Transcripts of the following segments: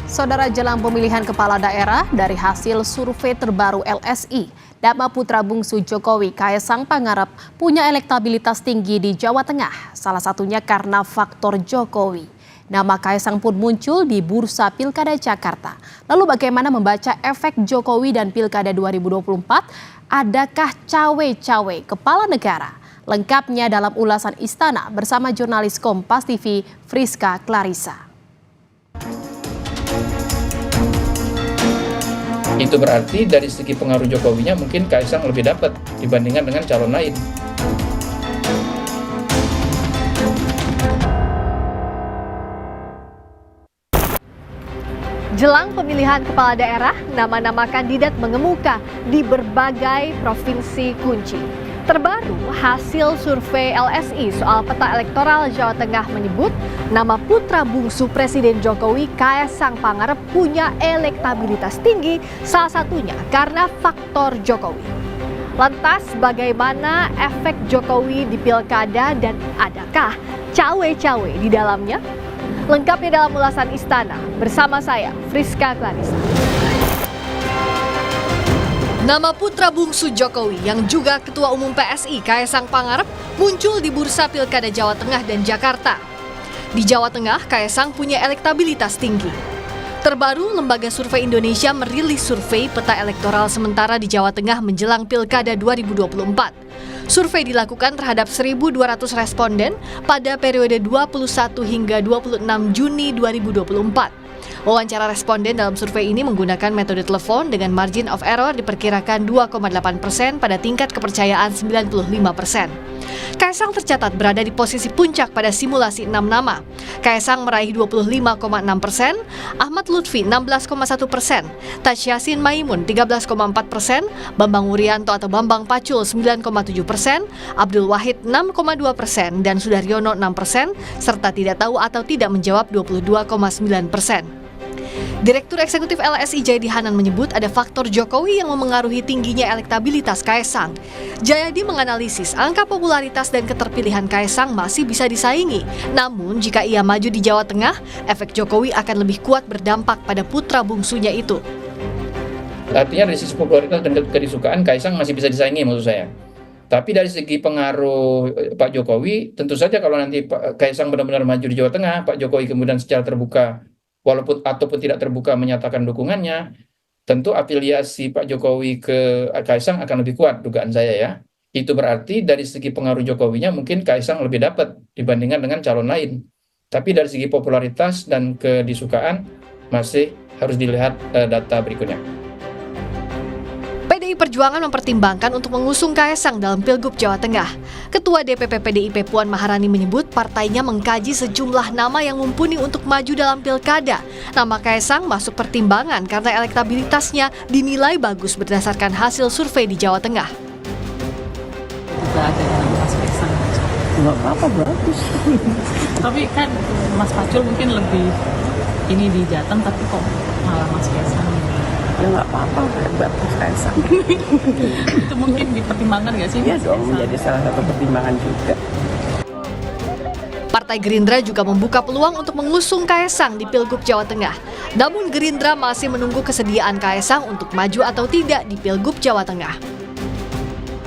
Saudara, jelang pemilihan kepala daerah dari hasil survei terbaru LSI, nama putra bungsu Jokowi, Kaesang Pangarep, punya elektabilitas tinggi di Jawa Tengah. Salah satunya karena faktor Jokowi. Nama Kaesang pun muncul di bursa Pilkada Jakarta. Lalu bagaimana membaca efek Jokowi dan Pilkada 2024? Adakah cawe-cawe kepala negara? Lengkapnya dalam ulasan Istana bersama jurnalis Kompas TV Friska Clarissa. Itu berarti dari segi pengaruh Jokowinya mungkin Kaesang lebih dapat dibandingkan dengan calon lain. Jelang pemilihan kepala daerah, nama-nama kandidat mengemuka di berbagai provinsi kunci. Terbaru, hasil survei LSI soal peta elektoral Jawa Tengah menyebut nama putra bungsu Presiden Jokowi, Kaesang Pangarep, punya elektabilitas tinggi, salah satunya karena faktor Jokowi. Lantas, bagaimana efek Jokowi di pilkada dan adakah cawe-cawe di dalamnya? Lengkapnya dalam ulasan Istana bersama saya, Friska Clarissa. Nama putra bungsu Jokowi yang juga Ketua Umum PSI Kaesang Pangarep muncul di bursa Pilkada Jawa Tengah dan Jakarta. Di Jawa Tengah, Kaesang punya elektabilitas tinggi. Terbaru, Lembaga Survei Indonesia merilis survei peta elektoral sementara di Jawa Tengah menjelang Pilkada 2024. Survei dilakukan terhadap 1.200 responden pada periode 21 hingga 26 Juni 2024. Wawancara responden dalam survei ini menggunakan metode telepon dengan margin of error diperkirakan 2,8% pada tingkat kepercayaan 95%. Kaesang tercatat berada di posisi puncak pada simulasi 6 nama. Kaesang meraih 25,6%, Ahmad Lutfi 16,1%, Taj Yassin Maimun 13,4%, Bambang Wuryanto atau Bambang Pacul 9,7%, Abdul Wahid 6,2%, dan Sudaryono 6%, serta tidak tahu atau tidak menjawab 22,9%. Direktur Eksekutif LSI Jayadi Hanan menyebut ada faktor Jokowi yang memengaruhi tingginya elektabilitas Kaesang. Jayadi menganalisis angka popularitas dan keterpilihan Kaesang masih bisa disaingi. Namun jika ia maju di Jawa Tengah, efek Jokowi akan lebih kuat berdampak pada putra bungsunya itu. Artinya dari sisi popularitas dan kedisukaan Kaesang masih bisa disaingi maksud saya. Tapi dari segi pengaruh Pak Jokowi, tentu saja kalau nanti Kaesang benar-benar maju di Jawa Tengah, Pak Jokowi kemudian secara terbuka walaupun ataupun tidak terbuka menyatakan dukungannya, tentu afiliasi Pak Jokowi ke Kaesang akan lebih kuat, dugaan saya ya. Itu berarti dari segi pengaruh Jokowinya mungkin Kaesang lebih dapat dibandingkan dengan calon lain. Tapi dari segi popularitas dan kedisukaan masih harus dilihat data berikutnya. PDI Perjuangan mempertimbangkan untuk mengusung Kaesang dalam Pilgub Jawa Tengah. Ketua DPP PDIP Puan Maharani menyebut partainya mengkaji sejumlah nama yang mumpuni untuk maju dalam pilkada. Nama Kaesang masuk pertimbangan karena elektabilitasnya dinilai bagus berdasarkan hasil survei di Jawa Tengah. Juga ada Mas Kaesang. Nggak apa-apa, bagus. Tapi kan Mas Pacul mungkin lebih ini di Jateng, tapi kok malah Mas Kaesang. Ya nggak apa-apa, bagus Kaesang. Itu mungkin dipertimbangkan nggak sih? Iya dong, menjadi salah satu pertimbangan juga. Partai Gerindra juga membuka peluang untuk mengusung Kaesang di Pilgub Jawa Tengah. Namun Gerindra masih menunggu kesediaan Kaesang untuk maju atau tidak di Pilgub Jawa Tengah.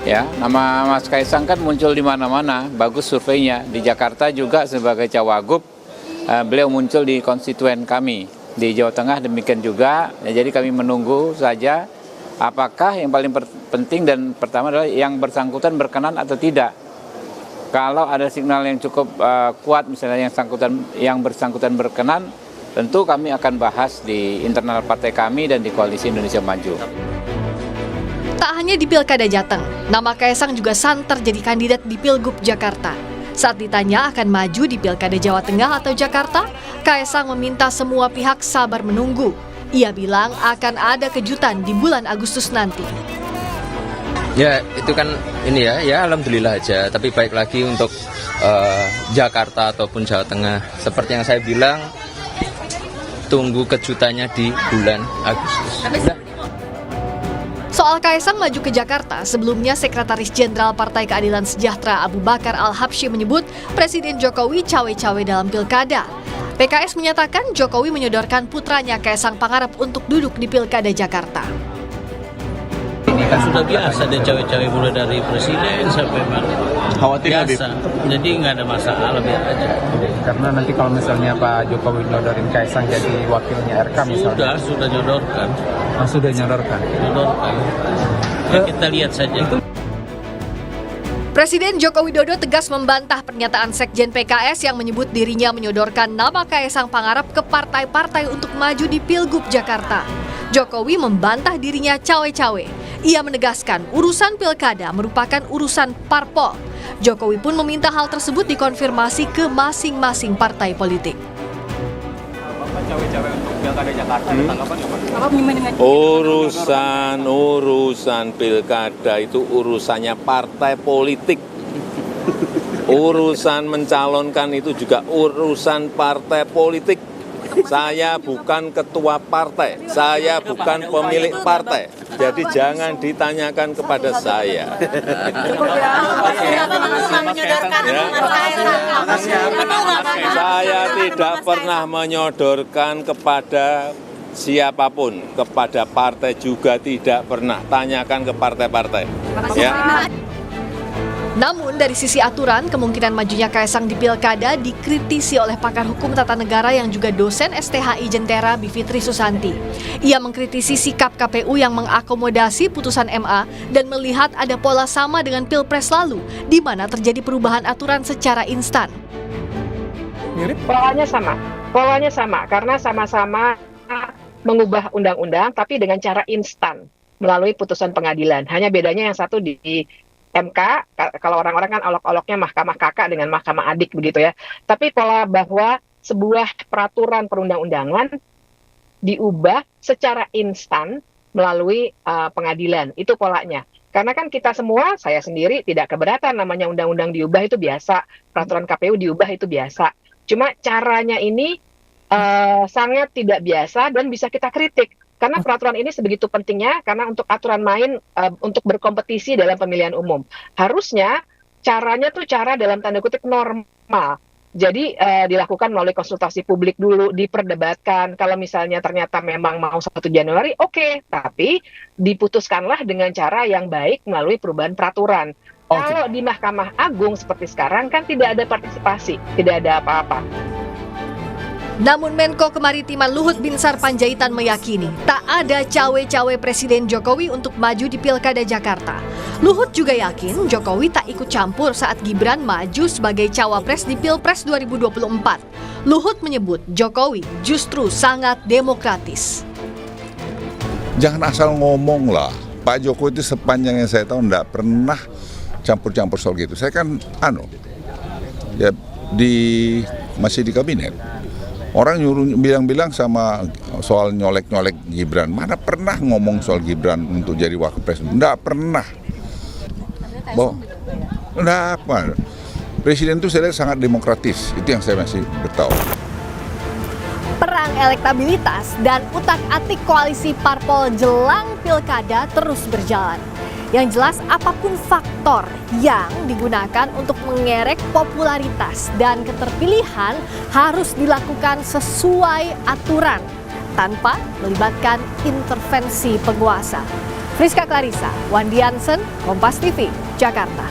Ya, nama Mas Kaesang kan muncul di mana-mana, bagus surveinya. Di Jakarta juga sebagai cawagup, beliau muncul di konstituen kami. Di Jawa Tengah demikian juga, ya, jadi kami menunggu saja apakah yang paling penting dan pertama adalah yang bersangkutan berkenan atau tidak. Kalau ada signal yang cukup kuat, misalnya yang bersangkutan berkenan, tentu kami akan bahas di internal partai kami dan di Koalisi Indonesia Maju. Tak hanya di Pilkada Jateng, nama Kaesang juga santer jadi kandidat di Pilgub Jakarta. Saat ditanya akan maju di Pilkada Jawa Tengah atau Jakarta, Kaesang meminta semua pihak sabar menunggu. Ia bilang akan ada kejutan di bulan Agustus nanti. Ya itu kan ini ya alhamdulillah aja. Tapi baik lagi untuk Jakarta ataupun Jawa Tengah. Seperti yang saya bilang, tunggu kejutannya di bulan Agustus. Soal Kaesang maju ke Jakarta, sebelumnya Sekretaris Jenderal Partai Keadilan Sejahtera Abu Bakar Al-Habsyi menyebut Presiden Jokowi cawe-cawe dalam pilkada. PKS menyatakan Jokowi menyodorkan putranya Kaisang Pangarep untuk duduk di Pilkada Jakarta. Ini kan sudah biasa deh cawe-cawe mulai dari presiden sampai mana. Khawatir biasa. Jadi nggak ada masalah, biar aja. Karena nanti kalau misalnya Pak Jokowi nyodorin Kaisang jadi wakilnya RK misalnya. Sudah nyodorkan. Sudah nyodorkan. Ya, kita lihat saja. Presiden Joko Widodo tegas membantah pernyataan Sekjen PKS yang menyebut dirinya menyodorkan nama Kaisang Pangarep ke partai-partai untuk maju di Pilgub Jakarta. Jokowi membantah dirinya cawe-cawe. Ia menegaskan urusan pilkada merupakan urusan parpol. Jokowi pun meminta hal tersebut dikonfirmasi ke masing-masing partai politik. Urusan pilkada itu urusannya partai politik. Urusan mencalonkan itu juga urusan partai politik. Saya bukan ketua partai, saya bukan pemilik partai. Jadi jangan ditanyakan kepada saya. Saya tidak pernah menyodorkan kepada siapapun, kepada partai juga tidak pernah. Tanyakan ke partai-partai. Ya. Namun dari sisi aturan, kemungkinan majunya Kaisang di Pilkada dikritisi oleh pakar hukum tata negara yang juga dosen STHI Jentera Bivitri Susanti. Ia mengkritisi sikap KPU yang mengakomodasi putusan MA dan melihat ada pola sama dengan Pilpres lalu, di mana terjadi perubahan aturan secara instan. Polanya sama karena sama-sama mengubah undang-undang tapi dengan cara instan melalui putusan pengadilan. Hanya bedanya yang satu di MK, kalau orang-orang kan olok-oloknya mahkamah kakak dengan mahkamah adik begitu ya. Tapi pola bahwa sebuah peraturan perundang-undangan diubah secara instan melalui pengadilan, itu polanya. Karena kan kita semua, saya sendiri tidak keberatan namanya undang-undang diubah itu biasa, peraturan KPU diubah itu biasa. Cuma caranya ini sangat tidak biasa dan bisa kita kritik. Karena peraturan ini sebegitu pentingnya, karena untuk aturan main untuk berkompetisi dalam pemilihan umum. Harusnya caranya tuh cara dalam tanda kutip normal. Jadi dilakukan melalui konsultasi publik dulu, diperdebatkan. Kalau misalnya ternyata memang mau 1 Januari, oke. Tapi diputuskanlah dengan cara yang baik melalui perubahan peraturan. Kalau di Mahkamah Agung seperti sekarang kan tidak ada partisipasi, tidak ada apa-apa. Namun Menko Kemaritiman Luhut Binsar Panjaitan meyakini tak ada cawe-cawe Presiden Jokowi untuk maju di Pilkada Jakarta. Luhut juga yakin Jokowi tak ikut campur saat Gibran maju sebagai cawapres di Pilpres 2024. Luhut menyebut Jokowi justru sangat demokratis. Jangan asal ngomong lah. Pak Jokowi itu sepanjang yang saya tahu tidak pernah campur-campur soal gitu. Saya kan masih di kabinet. Orang nyuruh bilang-bilang sama soal nyolek-nyolek Gibran. Mana pernah ngomong soal Gibran untuk jadi wakil presiden? Nggak pernah. Nggak apa. Presiden itu saya lihat sangat demokratis. Itu yang saya masih bertahu. Perang elektabilitas dan utak-atik koalisi parpol jelang pilkada terus berjalan. Yang jelas apapun faktor yang digunakan untuk mengerek popularitas dan keterpilihan harus dilakukan sesuai aturan tanpa melibatkan intervensi penguasa. Friska Clarissa, Wandi Hansen, Kompas TV, Jakarta.